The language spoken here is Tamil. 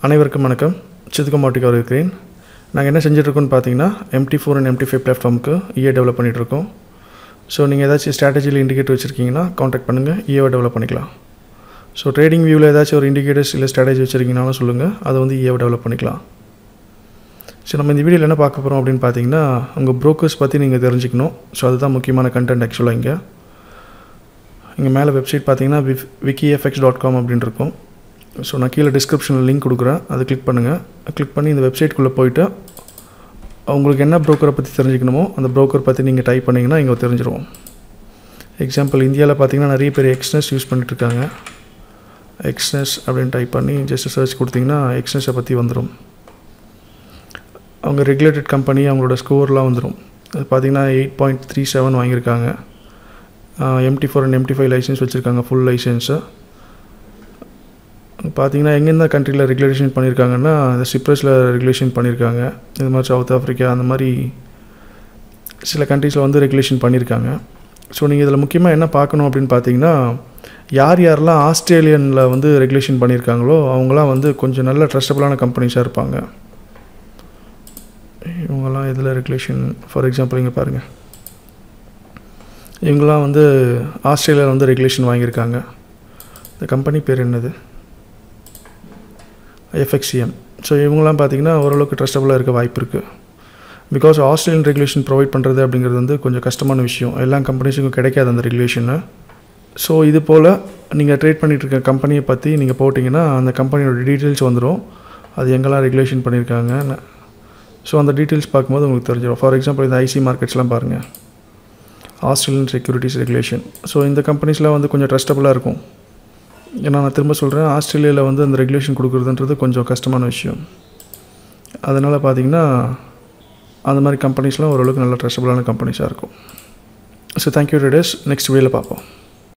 அனைவருக்கும் வணக்கம். சித்துக்குமாட்டிக்காக இருக்கிறேன். நாங்கள் என்ன செஞ்சுட்ருக்கோன்னு பார்த்தீங்கன்னா MT4 and MT5 பிளாட்ஃபார்முக்கு EA develop பண்ணிகிட்ருக்கோம். ஸோ நீங்கள் ஏதாச்சும் ஸ்ட்ராட்டஜியில் இண்டிகேட்டர் வச்சுருக்கீங்கன்னா காண்டாக்ட் பண்ணுங்கள், EAவை டெவலப் பண்ணிக்கலாம். ஸோ ட்ரேடிங் வியூவில் ஏதாச்சும் ஒரு இண்டிகேட்டர்ஸ் இல்லை ஸ்ட்ராட்டஜி வச்சுருக்கீங்கனாலும் சொல்லுங்கள், அதை வந்து EAவை டெவலப் பண்ணிக்கலாம். ஸோ நம்ம இந்த வீடியோவில் என்ன பார்க்க போகிறோம் அப்படின்னு பார்த்தீங்கன்னா உங்கள் ப்ரோக்கர்ஸ் பற்றி நீங்கள் தெரிஞ்சுக்கணும். ஸோ அதுதான் முக்கியமான கண்டென்ட் ஆக்சுவலாக. இங்கே மேலே வெப்சைட் பார்த்தீங்கன்னா wikifx.com அப்படின்னு இருக்கும். ஸோ நான் கீழே டிஸ்கிரிப்ஷனில் லிங்க் கொடுக்குறேன், அதை கிளிக் பண்ணுங்கள். கிளிக் பண்ணி இந்த வெப்சைட்குள்ளே போய்ட்டு உங்களுக்கு என்ன ப்ரோக்கரை பற்றி தெரிஞ்சுக்கணுமோ அந்த ப்ரோக்கர் பற்றி நீங்கள் டைப் பண்ணிங்கன்னா இங்கே தெரிஞ்சிருவோம். எக்ஸாம்பிள் இந்தியாவில் பார்த்தீங்கன்னா நிறைய பேர் எக்ஸ்னஸ் யூஸ் பண்ணிகிட்ருக்காங்க. எக்ஸ்னஸ் அப்படின்னு டைப் பண்ணி ஜஸ்ட் சர்ச் கொடுத்தீங்கன்னா எக்ஸ்னஸை பற்றி வந்துடும். அவங்க ரெகுலேட்டட் கம்பெனி, அவங்களோட ஸ்கோர்லாம் வந்துடும். அது பார்த்திங்கன்னா 8.37 வாங்கியிருக்காங்க. MT4 அண்ட் MT5 லைசன்ஸ் வச்சுருக்காங்க, ஃபுல் லைசன்ஸு. பார்த்தீங்கன்னா எங்கெந்த கண்ட்ரியில் ரெகுலேஷன் பண்ணியிருக்காங்கன்னா இந்த சிப்ரஸில் ரெகுலேஷன் பண்ணியிருக்காங்க. இது மாதிரி சவுத் ஆஃப்ரிக்கா அந்த மாதிரி சில கண்ட்ரீஸில் வந்து ரெகுலேஷன் பண்ணியிருக்காங்க. ஸோ நீங்கள் இதில் முக்கியமாக என்ன பார்க்கணும் அப்படின்னு பார்த்தீங்கன்னா யாரெல்லாம் ஆஸ்திரேலியனில் வந்து ரெகுலேஷன் பண்ணியிருக்காங்களோ அவங்களாம் வந்து கொஞ்சம் நல்ல ட்ரஸ்டபுளான கம்பெனிஸாக இருப்பாங்க. இவங்கெல்லாம் இதில் ரெகுலேஷன் ஃபார் எக்ஸாம்பிள் இங்கே பாருங்கள், இவங்களாம் வந்து ஆஸ்திரேலியாவில் வந்து ரெகுலேஷன் வாங்கியிருக்காங்க. இந்த கம்பெனி பேர் என்னது, FXCM. ஸோ இவங்களாம் பார்த்திங்கன்னா ஓரளவுக்கு ட்ரஸ்டபுளாக இருக்க வாய்ப்பு இருக்குது. பிகாஸ் ஆஸ்திரேலியன் ரெகுலேஷன் ப்ரொவைட் பண்ணுறது அப்படிங்கிறது வந்து கொஞ்சம் கஷ்டமான விஷயம், எல்லா கம்பெனிஸுக்கும் கிடைக்காது அந்த ரெகுலேஷனு. ஸோ இது போல் நீங்கள் ட்ரேட் பண்ணிகிட்டு இருக்க கம்பெனியை பற்றி நீங்கள் போட்டிங்கன்னா அந்த கம்பெனியோட டீட்டெயில்ஸ் வந்துடும், அது எங்கெல்லாம் ரெகுலேஷன் பண்ணியிருக்காங்க. ஸோ அந்த டீட்டெயில்ஸ் பார்க்கும்போது உங்களுக்கு தெரிஞ்சிடும். ஃபார் எக்ஸாம்பிள் இந்த IC மார்க்கெட்ஸ்லாம் பாருங்கள், ஆஸ்திரேலியன் செக்யூரிட்டிஸ் ரெகுலேஷன். ஸோ இந்த கம்பெனிஸ்லாம் வந்து கொஞ்சம் ட்ரஸ்டபுளாக இருக்கும். ஏன்னா நான் திரும்ப சொல்கிறேன், ஆஸ்திரேலியாவில் வந்து அந்த ரெகுலேஷன் கொடுக்குறதுன்றது கொஞ்சம் கஷ்டமான விஷயம். அதனால் பார்த்திங்கன்னா அந்த மாதிரி கம்பெனிஸ்லாம் ஓரளவுக்கு நல்ல ட்ரஸ்டபுளான கம்பெனிஸாக இருக்கும். ஸோ தேங்க்யூ ட்ரேடர்ஸ், நெக்ஸ்ட் வீடியோவில் பார்ப்போம்.